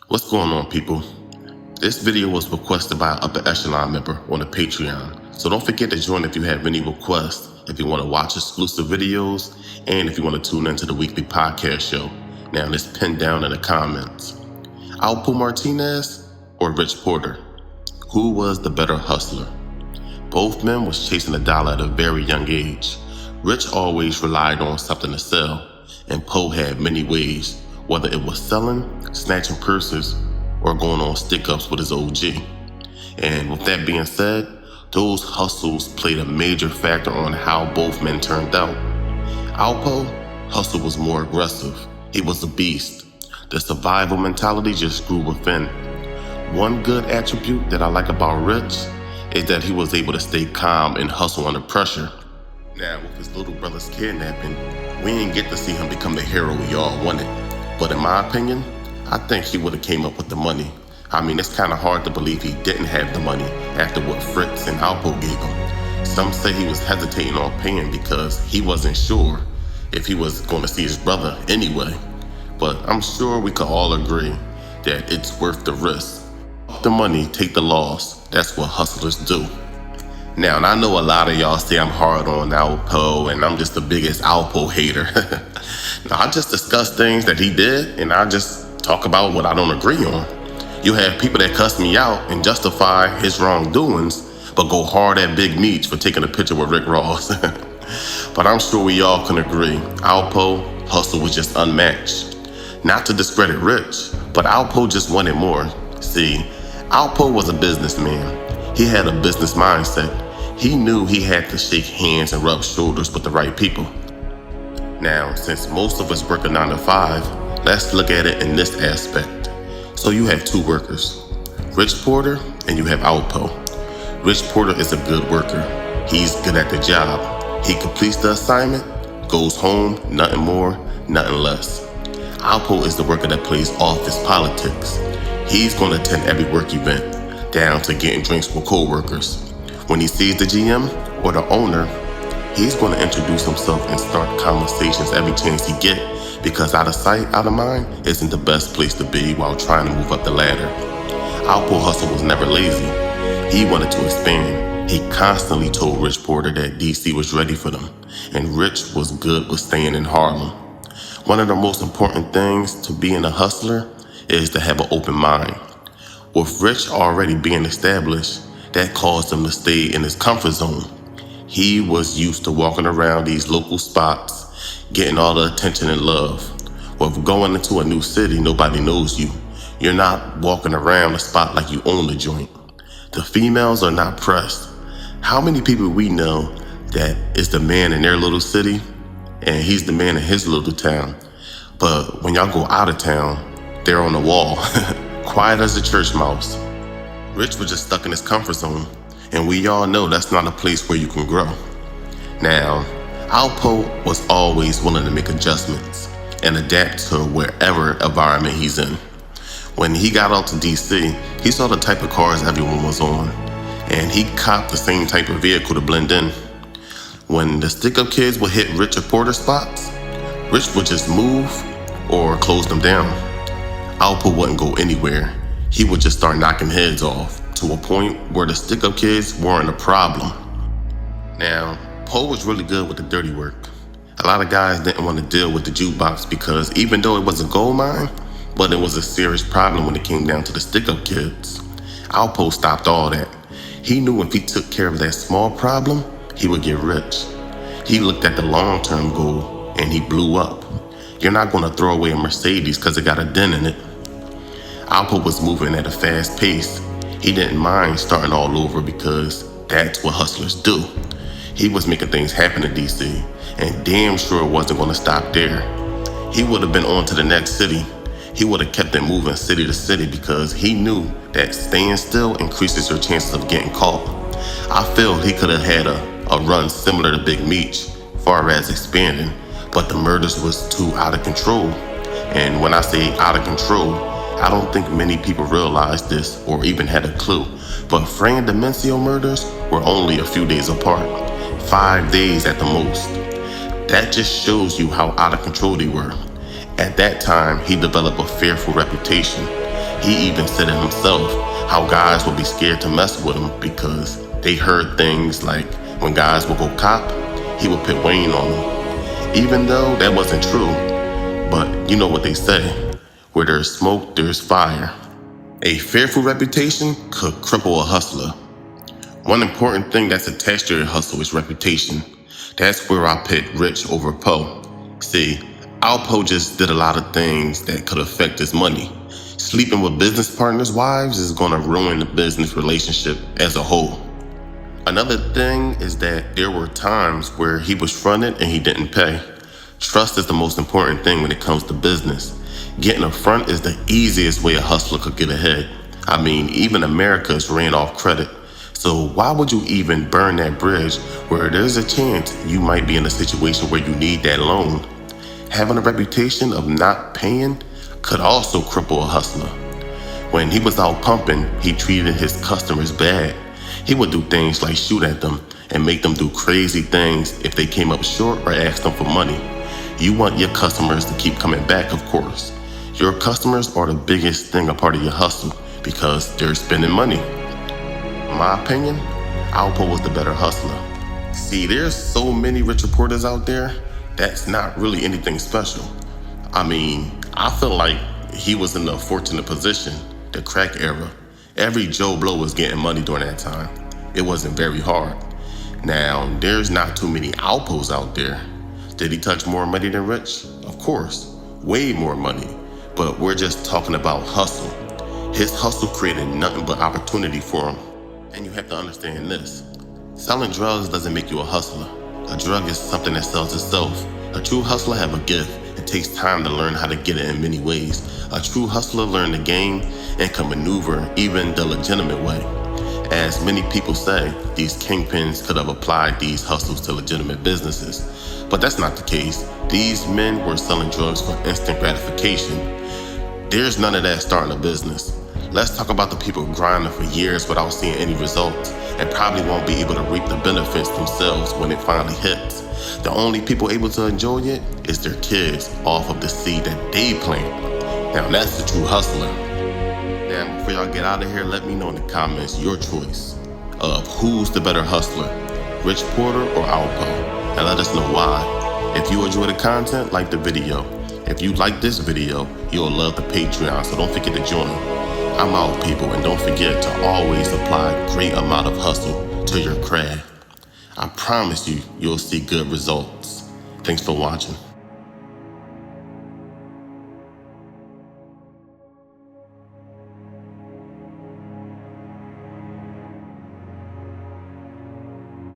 What's going on, people? This video was requested by an upper echelon member on the Patreon, so don't forget to join if you have any requests, if you want to watch exclusive videos, and if you want to tune into the weekly podcast show. Now it's pinned down in the comments. AlPO Martinez or Rich Porter? Who was the better hustler? Both men was chasing a dollar at a very young age. Rich always relied on something to sell, and Poe had many ways, whether it was selling, snatching purses, or going on stick-ups with his OG. And with that being said, those hustles played a major factor on how both men turned out. AlPO hustle was more aggressive. He was a beast. The survival mentality just grew within. One good attribute that I like about Rich is that he was able to stay calm and hustle under pressure. Now, with his little brother's kidnapping, we didn't get to see him become the hero we all wanted. But in my opinion, I think he would have came up with the money. I mean, it's kind of hard to believe he didn't have the money after what Fritz and AlPO gave him. Some say he was hesitating on paying because he wasn't sure if he was going to see his brother anyway. But I'm sure we could all agree that it's worth the risk. Fuck the money, take the loss. That's what hustlers do. Now, and I know a lot of y'all say I'm hard on AlPO and I'm just the biggest AlPO hater. Now, I just discuss things that he did and I just talk about what I don't agree on. You have people that cuss me out and justify his wrongdoings, but go hard at Big Meech for taking a picture with Rick Ross. But I'm sure we all can agree, AlPO hustle was just unmatched. Not to discredit Rich, but AlPO just wanted more. See, AlPO was a businessman. He had a business mindset. He knew he had to shake hands and rub shoulders with the right people. Now, since most of us work a 9 to 5, let's look at it in this aspect. So you have two workers, Rich Porter and you have AlPO. Rich Porter is a good worker. He's good at the job. He completes the assignment, goes home, nothing more, nothing less. AlPO is the worker that plays office politics. He's going to attend every work event, down to getting drinks with co-workers. When he sees the GM or the owner, he's going to introduce himself and start conversations every chance he gets, because out of sight, out of mind isn't the best place to be while trying to move up the ladder. AlPO hustle was never lazy. He wanted to expand. He constantly told Rich Porter that DC was ready for them, and Rich was good with staying in Harlem. One of the most important things to being a hustler is to have an open mind. With Rich already being established, that caused him to stay in his comfort zone. He was used to walking around these local spots, getting all the attention and love. With going into a new city, nobody knows you. You're not walking around a spot like you own the joint. The females are not pressed. How many people we know that is the man in their little city and he's the man in his little town? But when y'all go out of town, they're on the wall. Quiet as a church mouse. Rich was just stuck in his comfort zone, and we all know that's not a place where you can grow. Now, AlPO was always willing to make adjustments and adapt to wherever environment he's in. When he got out to DC, he saw the type of cars everyone was on, and he copped the same type of vehicle to blend in. When the stick-up kids would hit Rich or Porter spots, Rich would just move or close them down. AlPO wouldn't go anywhere. He would just start knocking heads off to a point where the stick-up kids weren't a problem. Now, Poe was really good with the dirty work. A lot of guys didn't want to deal with the jukebox because even though it was a gold mine, but it was a serious problem when it came down to the stick-up kids. AlPO stopped all that. He knew if he took care of that small problem, he would get rich. He looked at the long-term goal and he blew up. You're not going to throw away a Mercedes because it got a dent in it. AlPO was moving at a fast pace. He didn't mind starting all over because that's what hustlers do. He was making things happen in DC, and damn sure it wasn't going to stop there. He would have been on to the next city. He would have kept it moving city to city because he knew that staying still increases your chances of getting caught. I feel he could have had a run similar to Big Meech, far as expanding, but the murders was too out of control. And when I say out of control, I don't think many people realized this or even had a clue, but Fran Demencio murders were only a few days apart, 5 days at the most. That just shows you how out of control they were. At that time, he developed a fearful reputation. He even said it himself, how guys would be scared to mess with him because they heard things like when guys would go cop, he would put Wayne on them. Even though that wasn't true, but you know what they say, where there's smoke, there's fire. A fearful reputation could cripple a hustler. One important thing that's attached to your hustle is reputation. That's where I picked Rich over Poe. See, AlPO just did a lot of things that could affect his money. Sleeping with business partners' wives is gonna ruin the business relationship as a whole. Another thing is that there were times where he was fronted and he didn't pay. Trust is the most important thing when it comes to business. Getting a front is the easiest way a hustler could get ahead. I mean, even America is ran off credit. So why would you even burn that bridge where there's a chance you might be in a situation where you need that loan? Having a reputation of not paying could also cripple a hustler. When he was out pumping, he treated his customers bad. He would do things like shoot at them and make them do crazy things if they came up short or asked them for money. You want your customers to keep coming back, of course. Your customers are the biggest thing a part of your hustle because they're spending money. In my opinion, AlPO was the better hustler. See, there's so many rich reporters out there, that's not really anything special. I mean, I feel like he was in a fortunate position, the crack era. Every Joe Blow was getting money during that time. It wasn't very hard. Now, there's not too many AlPOs out there. Did he touch more money than Rich? Of course, way more money. But we're just talking about hustle. His hustle created nothing but opportunity for him. And you have to understand this. Selling drugs doesn't make you a hustler. A drug is something that sells itself. A true hustler have a gift. It takes time to learn how to get it in many ways. A true hustler learn the game and can maneuver even the legitimate way. As many people say, these kingpins could have applied these hustles to legitimate businesses. But that's not the case. These men were selling drugs for instant gratification. There's none of that starting a business. Let's talk about the people grinding for years without seeing any results and probably won't be able to reap the benefits themselves when it finally hits. The only people able to enjoy it is their kids off of the seed that they plant. Now that's the true hustler. Now before y'all get out of here, let me know in the comments your choice of who's the better hustler, Rich Porter or AlPO, and let us know why. If you enjoy the content, like the video. If you like this video, you'll love the Patreon, so don't forget to join. I'm out, people, and don't forget to always apply a great amount of hustle to your craft. I promise you, you'll see good results. Thanks for watching.